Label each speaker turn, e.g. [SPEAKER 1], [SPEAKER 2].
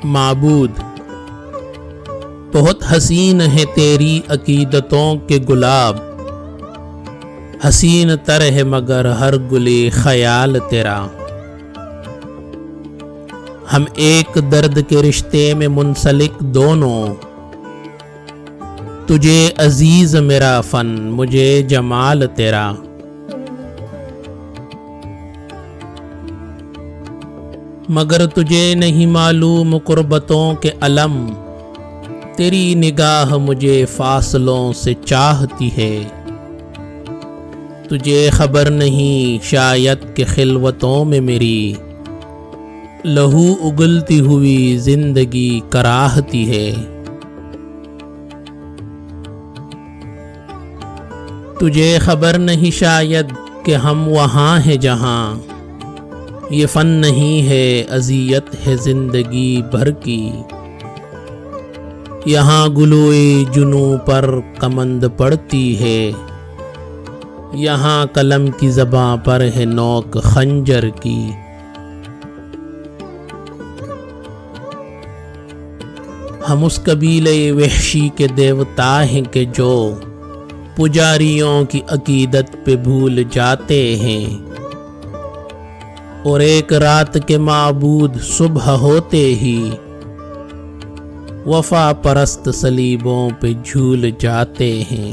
[SPEAKER 1] معبود، بہت حسین ہے تیری عقیدتوں کے گلاب، حسین تر ہے مگر ہر گلِ خیال تیرا۔ ہم ایک درد کے رشتے میں منسلک دونوں، تجھے عزیز میرا فن، مجھے جمال تیرا۔ مگر تجھے نہیں معلوم قربتوں کے علم، تیری نگاہ مجھے فاصلوں سے چاہتی ہے۔ تجھے خبر نہیں شاید کہ خلوتوں میں میری لہو اگلتی ہوئی زندگی کراہتی ہے۔ تجھے خبر نہیں شاید کہ ہم وہاں ہیں جہاں یہ فن نہیں ہے، اذیت ہے زندگی بھر کی۔ یہاں گلوئے جنوں پر کمند پڑتی ہے، یہاں قلم کی زباں پر ہے نوک خنجر کی۔ ہم اس قبیلے وحشی کے دیوتا ہیں کہ جو پجاریوں کی عقیدت پہ بھول جاتے ہیں، اور ایک رات کے معبود صبح ہوتے ہی وفا پرست صلیبوں پہ جھول جاتے ہیں۔